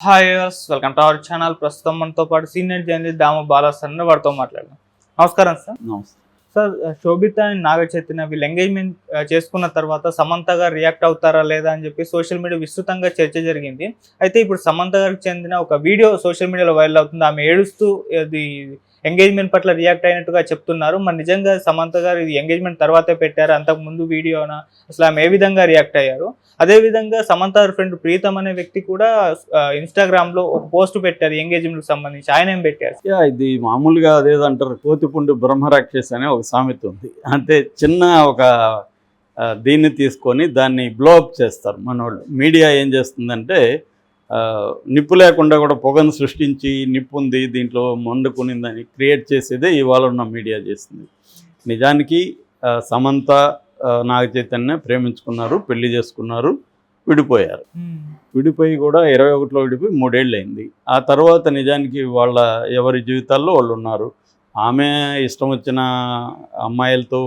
Hi viewers, welcome to our channel. ప్రస్తుతం మనతో పాటు సీనియర్ జర్నలిస్ట్ దాము బాలా సార్ వారితో మాట్లాడదాం. నమస్కారం సార్. నమస్తే. Sir, Sobhita and Naga Chaitanya వీళ్ళు ఎంగేజ్మెంట్ చేసుకున్న తర్వాత సమంత గారు రియాక్ట్ అవుతారా లేదా అని చెప్పి సోషల్ మీడియా విస్తృతంగా చర్చ జరిగింది. అయితే ఇప్పుడు సమంత గారికి చెందిన ఒక వీడియో సోషల్ మీడియాలో వైరల్ అవుతుంది. ఆమె ఏడుస్తూ అది ఎంగేజ్మెంట్ పట్ల రియాక్ట్ అయినట్టుగా చెప్తున్నారు. మరి నిజంగా సమంత గారు ఇది ఎంగేజ్మెంట్ తర్వాతే పెట్టారు, అంతకు ముందు వీడియోనా, అసలు ఆమె ఏ విధంగా రియాక్ట్ అయ్యారు? అదేవిధంగా సమంత గారి ఫ్రెండ్ ప్రీతం అనే వ్యక్తి కూడా ఇన్స్టాగ్రామ్ లో ఒక పోస్ట్ పెట్టారు ఎంగేజ్మెంట్ కి సంబంధించి. ఆయన ఏం పెట్టారు? ఇది మామూలుగా అదేదంటారు, కోతిపుండు బ్రహ్మరాక్షస్ అనే ఒక సామెత ఉంది. అంటే చిన్న ఒక దీన్ని తీసుకొని దాన్ని బ్లోఅప్ చేస్తారు మనోళ్ళు. మీడియా ఏం చేస్తుందంటే నిప్పు లేకుండా కూడా పొగను సృష్టించి నిప్పు ఉంది దీంట్లో మండుకునిందని క్రియేట్ చేసేదే ఇవాళ ఉన్న మీడియా చేస్తుంది. నిజానికి సమంత నాగ చైతన్య ప్రేమించుకున్నారు, పెళ్లి చేసుకున్నారు, విడిపోయారు. విడిపోయి కూడా 21లో విడిపోయి 3 ఏళ్ళు అయింది. ఆ తర్వాత నిజానికి వాళ్ళ ఎవరి జీవితాల్లో వాళ్ళు ఉన్నారు. ఆమె ఇష్టం వచ్చిన అమ్మాయిలతో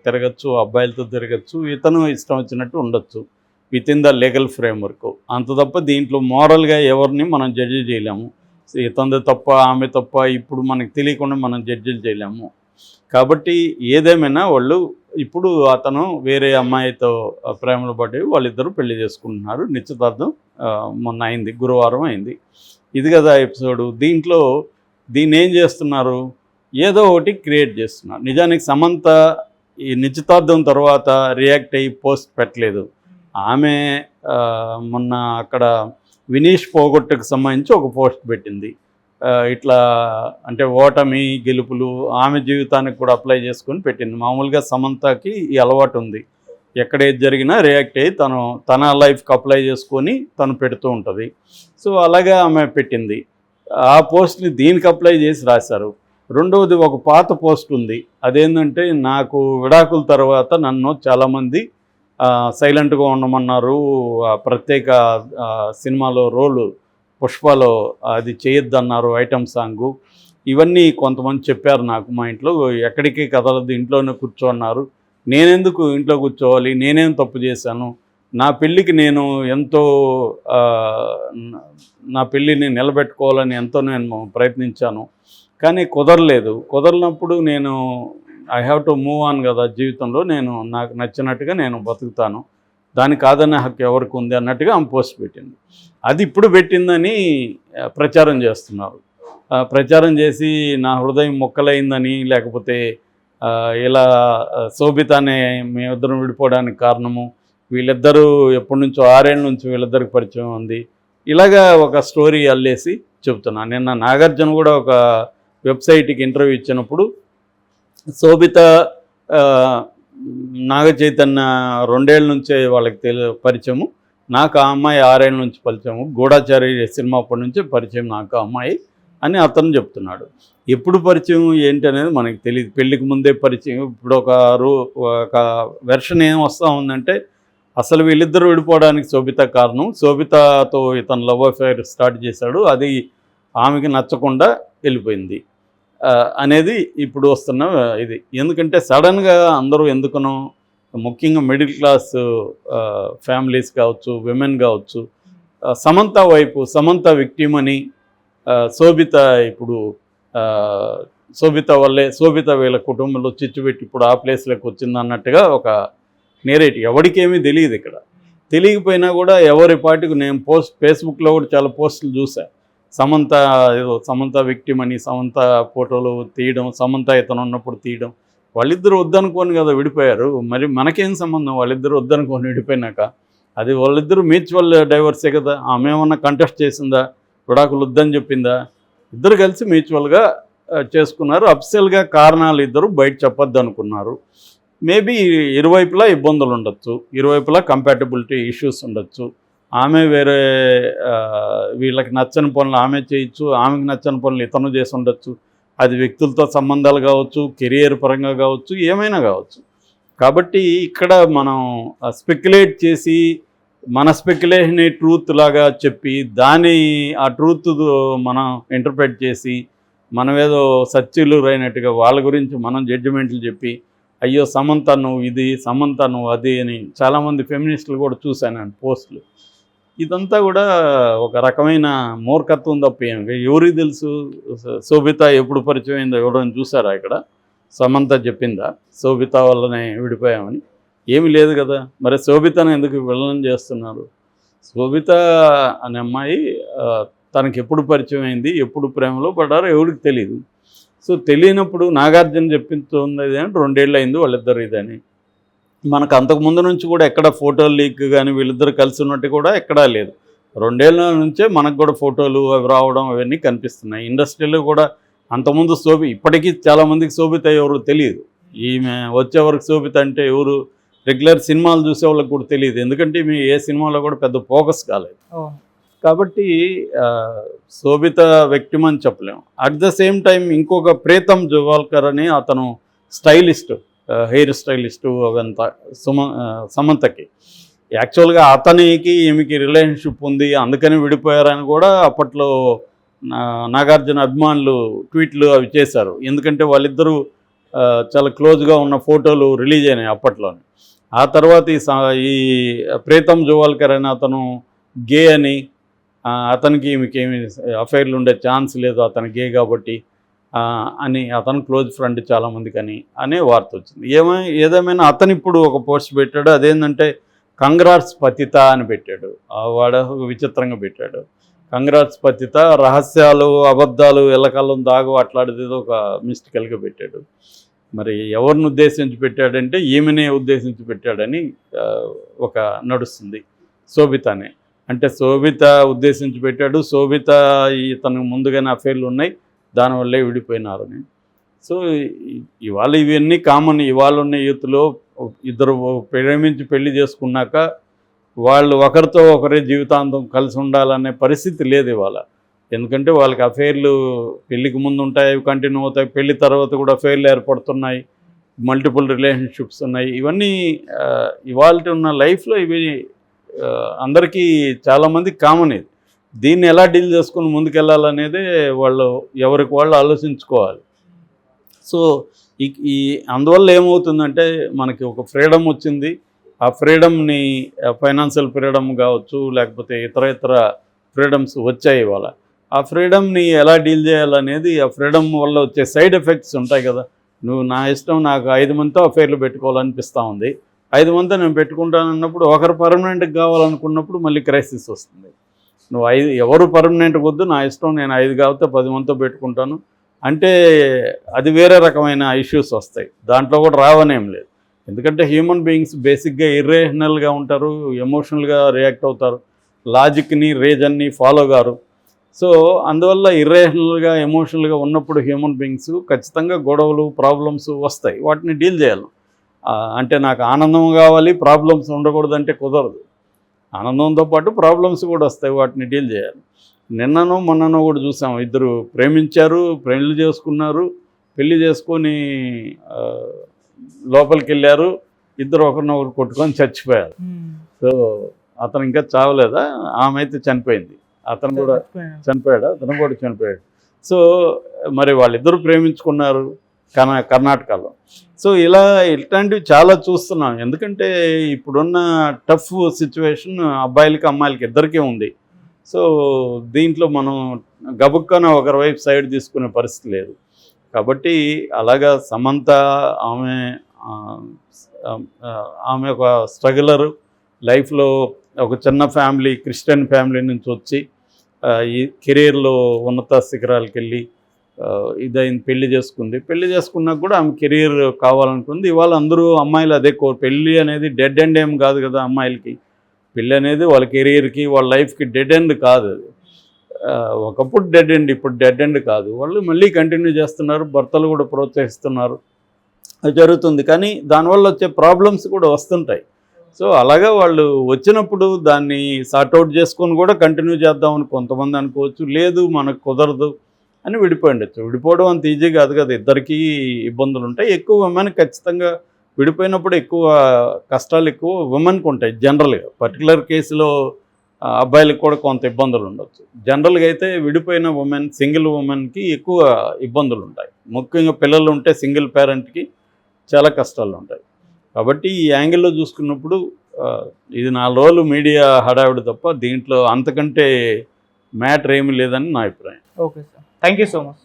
తిరగచ్చు, అబ్బాయిలతో తిరగచ్చు, ఇతను ఇష్టం వచ్చినట్టు ఉండొచ్చు with in the legal framework. అంత తప్ప దీంట్లో మోరల్గా ఎవరిని మనం జడ్జి చేయలేము. ఇతనిది తప్ప ఆమె తప్ప ఇప్పుడు మనకు తెలియకుండా మనం జడ్జిలు చేయలేము. కాబట్టి ఏదేమైనా వాళ్ళు ఇప్పుడు అతను వేరే అమ్మాయితో ప్రేమలో పడి వాళ్ళిద్దరూ పెళ్లి చేసుకుంటున్నారు. నిశ్చితార్థం మొన్న అయింది, గురువారం అయింది. ఇది కదా ఎపిసోడు. దీన్ని ఏం చేస్తున్నారు, ఏదో ఒకటి క్రియేట్ చేస్తున్నారు. నిజానికి సమంత ఈ నిశ్చితార్థం తర్వాత రియాక్ట్ అయ్యి పోస్ట్ పెట్టలేదు. ఆమె మొన్న అక్కడ వినీష్ పోగొట్టుకు సంబంధించి ఒక పోస్ట్ పెట్టింది. ఇట్లా అంటే ఓటమి గెలుపులు ఆమె జీవితానికి కూడా అప్లై చేసుకొని పెట్టింది. మామూలుగా సమంతకి ఈ అలవాటు ఉంది, ఎక్కడేది జరిగినా రియాక్ట్ అయ్యి తన లైఫ్కి అప్లై చేసుకొని తను పెడుతూ ఉంటుంది. సో అలాగే ఆమె పెట్టింది. ఆ పోస్ట్ని దీనికి అప్లై చేసి రాశారు. రెండవది ఒక పాత పోస్ట్ ఉంది, అదేంటంటే నాకు విడాకుల తర్వాత నన్ను చాలామంది సైలెంట్గా ఉండమన్నారు, ప్రత్యేక సినిమాలో రోలు పుష్పలో అది చేయొద్దన్నారు, ఐటమ్ సాంగు, ఇవన్నీ కొంతమంది చెప్పారు నాకు. మా ఇంట్లో ఎక్కడికి కదలదు, ఇంట్లోనే కూర్చోన్నారు. నేనెందుకు ఇంట్లో కూర్చోవాలి, నేనేం తప్పు చేశాను, నా పెళ్ళికి నేను ఎంతో నా పెళ్ళిని నిలబెట్టుకోవాలని ఎంతో నేను ప్రయత్నించాను, కానీ కుదరనప్పుడు నేను I have to move on కదా జీవితంలో. నాకు నచ్చినట్టుగా నేను బతుకుతాను, దానికి కాదనే హక్కు ఎవరికి ఉంది అన్నట్టుగా ఆమె పోస్ట్ పెట్టింది. అది ఇప్పుడు పెట్టిందని ప్రచారం చేస్తున్నారు. ప్రచారం చేసి నా హృదయం మొక్కలైందని, లేకపోతే ఇలా శోభిత అనే మేమిద్దరం విడిపోవడానికి కారణము వీళ్ళిద్దరూ ఎప్పటి నుంచో 6 ఏళ్ళ నుంచి వీళ్ళిద్దరికి పరిచయం ఉంది, ఇలాగా ఒక స్టోరీ అల్లేసి చెబుతున్నాను. నిన్న నాగార్జున కూడా ఒక వెబ్సైట్కి ఇంటర్వ్యూ ఇచ్చినప్పుడు శోభిత నాగ చైతన్య 2 ఏళ్ళ నుంచే వాళ్ళకి పరిచయము, నాకు ఆ అమ్మాయి 6 ఏళ్ళ నుంచి పరిచయము, గూఢాచారి సినిమా అప్పటి నుంచే పరిచయం నాకు ఆ అమ్మాయి అని అతను చెప్తున్నాడు. ఎప్పుడు పరిచయం ఏంటి అనేది మనకి తెలియదు. పెళ్ళికి ముందే పరిచయం. ఇప్పుడు ఒక వెర్షన్ ఏం వస్తూ ఉందంటే అసలు వీళ్ళిద్దరూ విడిపోవడానికి శోభిత కారణం, శోభితతో ఇతను లవ్ అఫైర్ స్టార్ట్ చేశాడు, అది ఆమెకి నచ్చకుండా వెళ్ళిపోయింది అనేది ఇప్పుడు వస్తున్న ఇది. ఎందుకంటే సడన్గా అందరూ ఎందుకనో, ముఖ్యంగా మిడిల్ క్లాస్ ఫ్యామిలీస్ కావచ్చు, విమెన్ కావచ్చు, సమంత వైపు, సమంత విక్టిమ్ అని, శోభిత ఇప్పుడు శోభిత వల్లే శోభిత వీళ్ళ కుటుంబంలో చిచ్చుపెట్టి ఇప్పుడు ఆ ప్లేస్లోకి వచ్చింది అన్నట్టుగా ఒక నేరేటివ్. ఎవరికేమీ తెలియదు. ఇక్కడ తెలియకపోయినా కూడా ఎవరి పాటికి నేను ఫేస్బుక్లో కూడా చాలా పోస్టులు చూశాను. సమంత విక్టిమ్ అని, సమంత ఫోటోలు తీయడం, సమంత ఇతను ఉన్నప్పుడు తీయడం. వాళ్ళిద్దరూ వద్దనుకోని కదా విడిపోయారు, మరి మనకేం సంబంధం? వాళ్ళిద్దరూ వద్దనుకోని విడిపోయినాక అది వాళ్ళిద్దరూ మ్యూచువల్ డైవర్సే కదా. ఆమె ఏమన్నా కంటెస్ట్ చేసిందా, విడాకులు వద్దని చెప్పిందా? ఇద్దరు కలిసి మ్యూచువల్గా చేసుకున్నారు. అఫిషియల్గా కారణాలు ఇద్దరు బయట చెప్పొద్దు అనుకున్నారు. మేబీ ఇరువైపులా ఇబ్బందులు ఉండొచ్చు, ఇరువైపులా కంపాటబిలిటీ ఇష్యూస్ ఉండొచ్చు. ఆమె వేరే వీళ్ళకి నచ్చని పనులు ఆమె చేయొచ్చు, ఆమెకు నచ్చని పనులు ఇతను చేసి ఉండొచ్చు. అది వ్యక్తులతో సంబంధాలు కావచ్చు, కెరియర్ పరంగా కావచ్చు, ఏమైనా కావచ్చు. కాబట్టి ఇక్కడ మనం స్పెక్యులేట్ చేసి మన స్పెక్యులేషన్ ట్రూత్ లాగా చెప్పి ఆ ట్రూత్ మనం ఇంటర్ప్రెట్ చేసి మనం ఏదో సత్యులు అయినట్టుగా వాళ్ళ గురించి మనం జడ్జిమెంట్లు చెప్పి అయ్యో సమంత నువ్వు ఇది, సమంత నువ్వు అది అని చాలామంది ఫెమినిస్టులు కూడా చూశాను పోస్టులు. ఇదంతా కూడా ఒక రకమైన మూర్ఖత్వం తప్ప ఎవరికి తెలుసు? శోభిత ఎప్పుడు పరిచయం అయిందో ఎవరైనా చూసారా ఇక్కడ? సమంత చెప్పిందా శోభిత వల్లనే విడిపోయామని? ఏమీ లేదు కదా. మరి శోభితను ఎందుకు విలనం చేస్తున్నారు? శోభిత అనే అమ్మాయి తనకి ఎప్పుడు పరిచయం అయింది, ఎప్పుడు ప్రేమలో పడ్డారో ఎవరికి తెలియదు. సో తెలియనప్పుడు నాగార్జున చెప్పింది అంటే 2 ఏళ్ళు అయింది వాళ్ళిద్దరు ఇదని. మనకు అంతకుముందు నుంచి కూడా ఎక్కడ ఫోటోలు లీక్ కానీ వీళ్ళిద్దరు కలిసి ఉన్నట్టు కూడా ఎక్కడా లేదు. 2 ఏళ్ళ నుంచే మనకు కూడా ఫోటోలు అవి రావడం అవన్నీ కనిపిస్తున్నాయి. ఇండస్ట్రీలో కూడా అంతకుముందు ఇప్పటికీ చాలామందికి శోభిత ఎవరు తెలియదు. ఈమె వచ్చేవరకు శోభిత అంటే ఎవరు రెగ్యులర్ సినిమాలు చూసే వాళ్ళకి కూడా తెలియదు. ఎందుకంటే మీ ఏ సినిమాలో కూడా పెద్ద ఫోకస్ కాలేదు. కాబట్టి శోభిత వ్యక్తిం అని చెప్పలేము. అట్ ద సేమ్ టైం ఇంకొక ప్రీతం జవాల్కర్ అని అతను స్టైలిస్ట్, హెయిర్ స్టైలిస్టు అవంతా సమంతకి. యాక్చువల్గా అతనికి ఈమెకి రిలేషన్షిప్ ఉంది అందుకని విడిపోయారని కూడా అప్పట్లో నాగార్జున అభిమానులు ట్వీట్లు అవి చేశారు. ఎందుకంటే వాళ్ళిద్దరూ చాలా క్లోజ్గా ఉన్న ఫోటోలు రిలీజ్ అయినాయి అప్పట్లోనే. ఆ తర్వాత ఈ ప్రీతం జవాల్కర్ అని అతను గే అని, అతనికి ఈమెకి ఏమి అఫైర్లు ఉండే ఛాన్స్ లేదు, అతను గే కాబట్టి అని అతను క్లోజ్ ఫ్రెండ్ చాలామందికి అనే వార్త వచ్చింది. ఏదేమైనా అతను ఇప్పుడు ఒక పోస్ట్ పెట్టాడు. అదేంటంటే కంగ్రాట్స్ పతిత అని పెట్టాడు. వాడు విచిత్రంగా పెట్టాడు. కంగ్రాట్స్ పతిత, రహస్యాలు అబద్ధాలు ఎల్లకాలం దాగు అట్లాడేదో ఒక మిస్టికల్గా పెట్టాడు. మరి ఎవరిని ఉద్దేశించి పెట్టాడంటే ఈమెనే ఉద్దేశించి పెట్టాడని ఒక నడుస్తుంది. శోభితనే అంటే శోభిత ఉద్దేశించి పెట్టాడు. శోభిత తనకు ముందుగానే అఫైర్లు ఉన్నాయి, దానివల్లే విడిపోయినారని. సో ఇవాళ ఇవన్నీ కామన్. ఇవాళ ఉన్న యూత్లో ఇద్దరు ప్రేమించి పెళ్లి చేసుకున్నాక వాళ్ళు ఒకరితో ఒకరే జీవితాంతం కలిసి ఉండాలనే పరిస్థితి లేదు ఇవాళ. ఎందుకంటే వాళ్ళకి అఫైర్లు పెళ్ళికి ముందు ఉంటాయి, అవి కంటిన్యూ అవుతాయి, పెళ్లి తర్వాత కూడా అఫైర్లు ఏర్పడుతున్నాయి, మల్టిపుల్ రిలేషన్షిప్స్ ఉన్నాయి. ఇవన్నీ ఇవాళ ఉన్న లైఫ్లో ఇవి అందరికీ చాలామంది కామన్. ఇది దీన్ని ఎలా డీల్ చేసుకుని ముందుకెళ్ళాలనేదే వాళ్ళు ఎవరికి వాళ్ళు ఆలోచించుకోవాలి. సో ఈ అందువల్ల ఏమవుతుందంటే మనకి ఒక ఫ్రీడమ్ వచ్చింది. ఆ ఫ్రీడమ్ని ఫైనాన్షియల్ ఫ్రీడమ్ కావచ్చు, లేకపోతే ఇతర ఫ్రీడమ్స్ వచ్చాయి ఇవాళ. ఆ ఫ్రీడమ్ని ఎలా డీల్ చేయాలనేది, ఆ ఫ్రీడమ్ వల్ల వచ్చే సైడ్ ఎఫెక్ట్స్ ఉంటాయి కదా. నువ్వు నా ఇష్టం, నాకు 5 మందితో అఫైర్లు పెట్టుకోవాలనిపిస్తూ ఉంది, 5 మందితో నేను పెట్టుకుంటానన్నప్పుడు ఒకరు పర్మనెంట్గా కావాలనుకున్నప్పుడు మళ్ళీ క్రైసిస్ వస్తుంది. నువ్వు 5 ఎవరు పర్మనెంట్గా వద్దు, నా ఇష్టం, నేను 5 కాకపోతే 10 మందితో పెట్టుకుంటాను అంటే అది వేరే రకమైన ఇష్యూస్ వస్తాయి. దాంట్లో కూడా రావనేం లేదు. ఎందుకంటే హ్యూమన్ బీయింగ్స్ బేసిక్గా ఇర్రేషనల్గా ఉంటారు, ఎమోషనల్గా రియాక్ట్ అవుతారు, లాజిక్ని రీజన్ని ఫాలో గారు. సో అందువల్ల ఇర్రేషనల్గా ఎమోషనల్గా ఉన్నప్పుడు హ్యూమన్ బీయింగ్స్ ఖచ్చితంగా గొడవలు ప్రాబ్లమ్స్ వస్తాయి. వాటిని డీల్ చేయాలి. అంటే నాకు ఆనందం కావాలి, ప్రాబ్లమ్స్ ఉండకూడదంటే కుదరదు. ఆనందంతో పాటు ప్రాబ్లమ్స్ కూడా వస్తాయి, వాటిని డీల్ చేయాలి. నిన్ననో మొన్ననో కూడా చూసాం, ఇద్దరు ప్రేమించారు, పెళ్లి చేసుకున్నారు, పెళ్లి చేసుకొని లోపలికి వెళ్ళారు, ఇద్దరు ఒకరినొకరు కొట్టుకొని చచ్చిపోయారు. సో అతను ఇంకా చావలేదా? ఆమె అయితే చనిపోయింది, అతను కూడా చనిపోయాడు, అతను కూడా చనిపోయాడు. సో మరి వాళ్ళిద్దరూ ప్రేమించుకున్నారు కర్ణాటకలో. సో ఇట్లాంటివి చాలా చూస్తున్నాం. ఎందుకంటే ఇప్పుడున్న టఫ్ సిచ్యువేషన్ అబ్బాయిలకి అమ్మాయిలకి ఇద్దరికీ ఉంది. సో దీంట్లో మనం గబుక్కన ఒకరి వైపు సైడ్ తీసుకునే పరిస్థితి లేదు. కాబట్టి అలాగా సమంత ఆమె ఒక స్ట్రగులరు, లైఫ్లో ఒక చిన్న ఫ్యామిలీ, క్రిస్టియన్ ఫ్యామిలీ నుంచి వచ్చి ఈ కెరీర్లో ఉన్నత శిఖరాలకు వెళ్ళి ఇదైంది, పెళ్లి చేసుకుంది. పెళ్లి చేసుకున్నాక కూడా ఆమె కెరీర్ కావాలనుకుంది. ఇవాళ అందరూ అమ్మాయిలు అదే పెళ్ళి అనేది డెడ్ ఎండ్ ఏం కాదు కదా. అమ్మాయిలకి పెళ్ళి అనేది వాళ్ళ కెరీర్కి, వాళ్ళ లైఫ్కి డెడ్ ఎండ్ కాదు. అది ఒకప్పుడు డెడ్ ఎండ్, ఇప్పుడు డెడ్ ఎండ్ కాదు. వాళ్ళు మళ్ళీ కంటిన్యూ చేస్తున్నారు, భర్తలు కూడా ప్రోత్సహిస్తున్నారు, అది జరుగుతుంది. కానీ దానివల్ల వచ్చే ప్రాబ్లమ్స్ కూడా వస్తుంటాయి. సో అలాగా వాళ్ళు వచ్చినప్పుడు దాన్ని సార్ట్అవుట్ చేసుకొని కూడా కంటిన్యూ చేద్దామని కొంతమంది అనుకోవచ్చు. లేదు మనకు కుదరదు అని విడిపోయి ఉండొచ్చు. విడిపోవడం అంత ఈజీ కాదు కదా, ఇద్దరికీ ఇబ్బందులు ఉంటాయి. ఎక్కువ ఉమెన్ ఖచ్చితంగా విడిపోయినప్పుడు ఎక్కువ కష్టాలు ఎక్కువ ఉమెన్కి ఉంటాయి జనరల్గా. పర్టికులర్ కేసులో అబ్బాయిలకు కూడా కొంత ఇబ్బందులు ఉండొచ్చు. జనరల్గా అయితే విడిపోయిన ఉమెన్, సింగిల్ ఉమెన్కి ఎక్కువ ఇబ్బందులు ఉంటాయి. ముఖ్యంగా పిల్లలు ఉంటే సింగిల్ పేరెంట్కి చాలా కష్టాలు ఉంటాయి. కాబట్టి ఈ యాంగిల్లో చూసుకున్నప్పుడు ఇది 4 రోజులు మీడియా హడావిడి తప్ప దీంట్లో అంతకంటే మ్యాటర్ ఏమీ లేదని నా అభిప్రాయం. Okay sir, thank you so much.